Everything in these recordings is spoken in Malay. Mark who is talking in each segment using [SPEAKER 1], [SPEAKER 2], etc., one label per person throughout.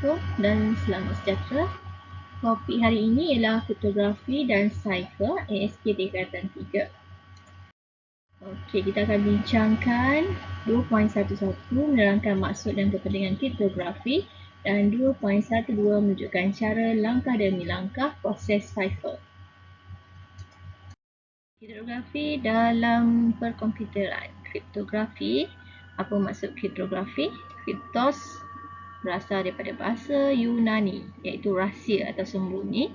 [SPEAKER 1] Assalamualaikum dan selamat sejahtera. Topik hari ini ialah kriptografi dan cipher ASP tingkatan 3. Okey, kita akan bincangkan 2.11 menerangkan maksud dan kepentingan kriptografi dan 2.12 menunjukkan cara langkah demi langkah proses cipher. Kriptografi dalam perkomputeran. Kriptografi, apa maksud kriptografi? Kriptos berasal daripada bahasa Yunani iaitu rahsia atau sembunyi,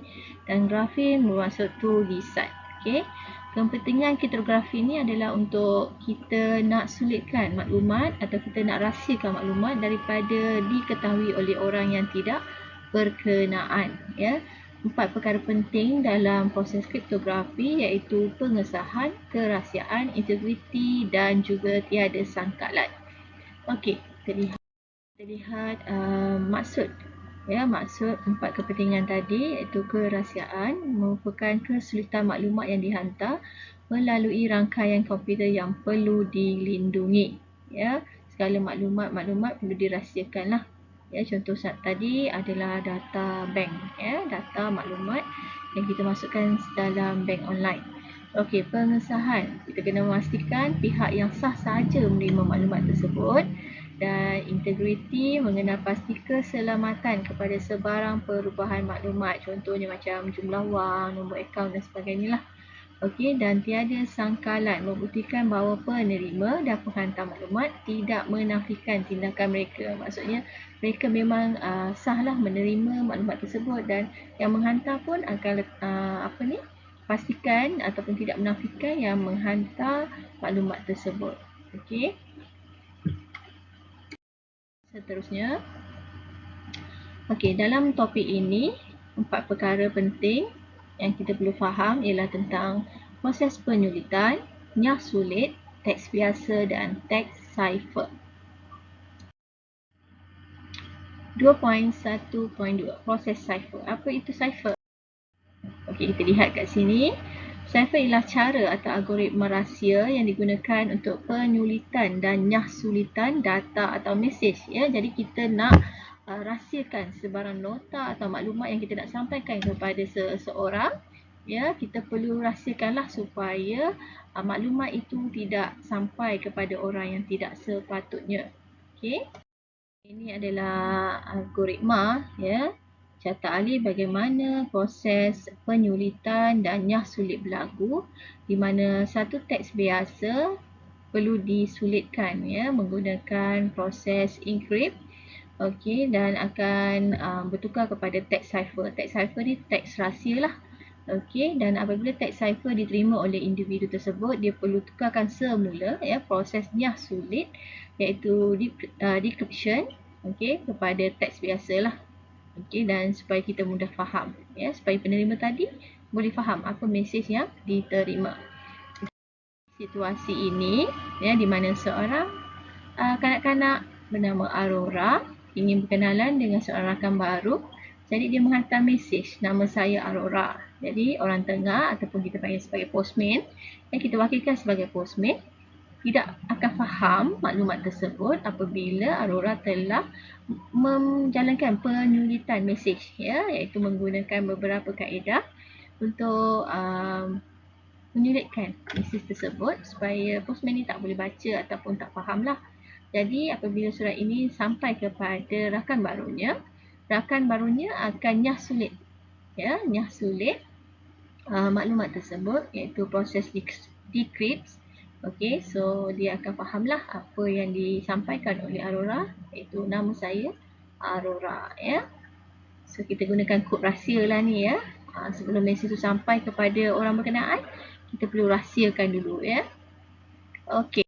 [SPEAKER 1] dan grafi bermaksud tulisan. Okey. Kepentingan kriptografi ni adalah untuk kita nak sulitkan maklumat atau kita nak rahsiakan maklumat daripada diketahui oleh orang yang tidak berkenaan, ya. 4 perkara penting dalam proses kriptografi iaitu pengesahan, kerahsiaan, integriti dan juga tiada sangkalan. Okey, kita lihat maksud, ya, maksud 4 kepentingan tadi iaitu kerahsiaan merupakan kesulitan maklumat yang dihantar melalui rangkaian komputer yang perlu dilindungi, ya. Segala maklumat perlu dirahsiakanlah, ya. Contoh tadi adalah data bank, ya, data maklumat yang kita masukkan dalam bank online. Okey, pengesahan, kita kena memastikan pihak yang sah sahaja menerima maklumat tersebut, dan integriti mengenal pasti keselamatan kepada sebarang perubahan maklumat, contohnya macam jumlah wang, nombor akaun dan sebagainya lah. Okey, dan tiada sangkalan membuktikan bahawa penerima dan penghantar maklumat tidak menafikan tindakan mereka. Maksudnya mereka memang sahlah menerima maklumat tersebut, dan yang menghantar pun akan pastikan ataupun tidak menafikan yang menghantar maklumat tersebut. Okey. Seterusnya, okey, dalam topik ini 4 perkara penting yang kita perlu faham ialah tentang proses penyulitan, nyah sulit, teks biasa dan teks cipher. 2.1.2 proses cipher. Apa itu cipher? Okey, kita lihat kat sini. Cipher ialah cara atau algoritma rahsia yang digunakan untuk penyulitan dan nyah sulitan data atau mesej, ya. Jadi kita nak rahsiakan sebarang nota atau maklumat yang kita nak sampaikan kepada seseorang, ya, kita perlu rahsiakanlah supaya maklumat itu tidak sampai kepada orang yang tidak sepatutnya. Okey. Ini adalah algoritma, ya. Carta ahli bagaimana proses penyulitan dan nyah sulit berlaku, di mana satu teks biasa perlu disulitkan, ya, menggunakan proses encrypt, okey, dan akan bertukar kepada teks cipher. Teks cipher ni teks rahsia lah. Okey, dan apabila teks cipher diterima oleh individu tersebut, dia perlu tukarkan semula, ya, proses nyah sulit iaitu decryption, okey, kepada teks biasalah. Okey, dan supaya kita mudah faham, ya, supaya penerima tadi boleh faham apa mesej yang diterima. Situasi ini, ya, di mana seorang kanak-kanak bernama Aurora ingin berkenalan dengan seorang rakan baru. Jadi dia menghantar mesej, nama saya Aurora. Jadi orang tengah ataupun kita panggil sebagai postman, yang kita wakilkan sebagai postman, tidak akan faham maklumat tersebut apabila Aurora telah menjalankan penyulitan mesej, ya, iaitu menggunakan beberapa kaedah untuk menyulitkan mesej tersebut supaya postman ni tak boleh baca ataupun tak fahamlah. Jadi apabila surat ini sampai kepada rakan barunya akan nyah sulit, ya, nyah sulit maklumat tersebut iaitu proses decrypt. Okey, so dia akan fahamlah apa yang disampaikan oleh Aurora, iaitu nama saya Aurora, ya. So kita gunakan kod rahsia lah ni, ya. Sebelum mesej itu sampai kepada orang berkenaan, kita perlu rahsiakan dulu, ya. Okey.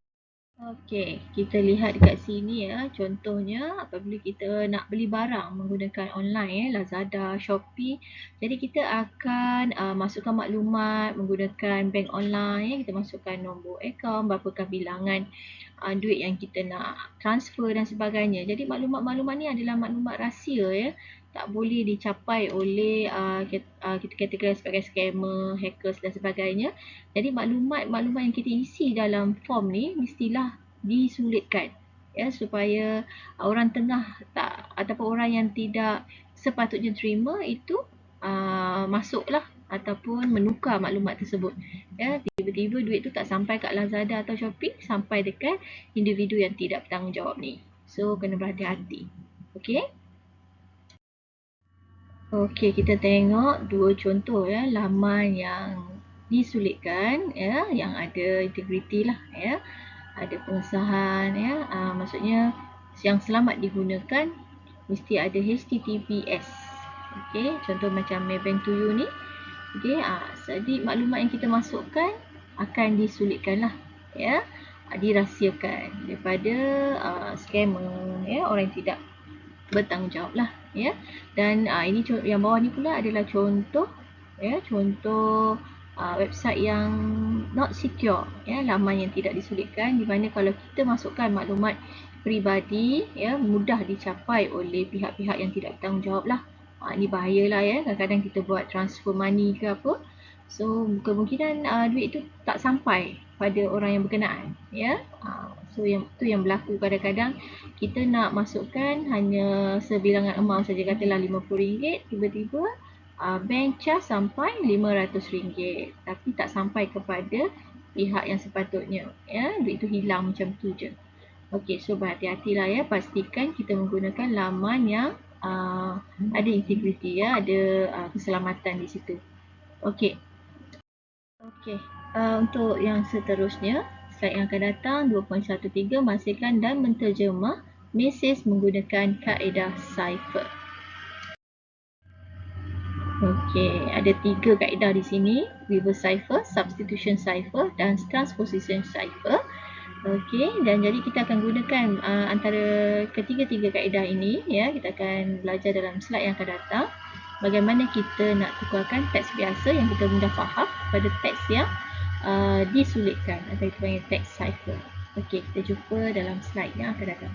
[SPEAKER 1] Okey, kita lihat dekat sini, ya. Contohnya apabila kita nak beli barang menggunakan online, ya, Lazada, Shopee. Jadi kita akan masukkan maklumat menggunakan bank online, ya. Kita masukkan nombor akaun, berapakah bilangan duit yang kita nak transfer dan sebagainya. Jadi maklumat-maklumat ni adalah maklumat rahsia, ya. Tak boleh dicapai oleh kita kategori sebagai scammer, hackers dan sebagainya. Jadi maklumat-maklumat yang kita isi dalam form ni mestilah disulitkan, ya, supaya orang tengah ataupun orang yang tidak sepatutnya terima itu masuklah ataupun menukar maklumat tersebut. Ya, tiba-tiba duit tu tak sampai kat Lazada atau Shopee, sampai dekat individu yang tidak bertanggungjawab ni. So kena berhati-hati. Okey. Okey, kita tengok dua contoh ya, laman yang disulitkan ya, yang ada integriti lah ya. Ada pengesahan ya, maksudnya yang selamat digunakan mesti ada HTTPS. Okey, contoh macam Maybank to you ni. Okey, jadi maklumat yang kita masukkan akan disulitkan lah ya, dirahsiakan daripada scammer ya, orang yang tidak bertanggungjawab lah ya. Dan ini yang bawah ni pula adalah contoh ya, contoh website yang not secure ya, laman yang tidak disulitkan, di mana kalau kita masukkan maklumat peribadi ya, mudah dicapai oleh pihak-pihak yang tidak bertanggungjawab lah. Ini bahayalah ya, kadang-kadang kita buat transfer money ke apa, so kemungkinan duit itu tak sampai pada orang yang berkenaan ya. So itu yang berlaku kadang-kadang kita nak masukkan hanya sebilangan amount saja, katalah RM50, tiba-tiba bank charge sampai RM500, tapi tak sampai kepada pihak yang sepatutnya ya, duit itu hilang macam tu je. Okey, so berhati-hatilah ya, pastikan kita menggunakan laman yang ada integriti ya, ada keselamatan di situ. Okey. Untuk yang seterusnya, slide yang akan datang 2.13, masihkan dan menterjemah mesej menggunakan kaedah cipher. Okey, ada 3 kaedah di sini: reverse cipher, substitution cipher dan transposition cipher. Okey, dan jadi kita akan gunakan antara ketiga-tiga kaedah ini ya. Kita akan belajar dalam slide yang akan datang bagaimana kita nak tukarkan teks biasa yang kita mudah faham pada teks yang disulitkan atau kita panggil teks cipher. Okey, kita jumpa dalam slide yang akan datang.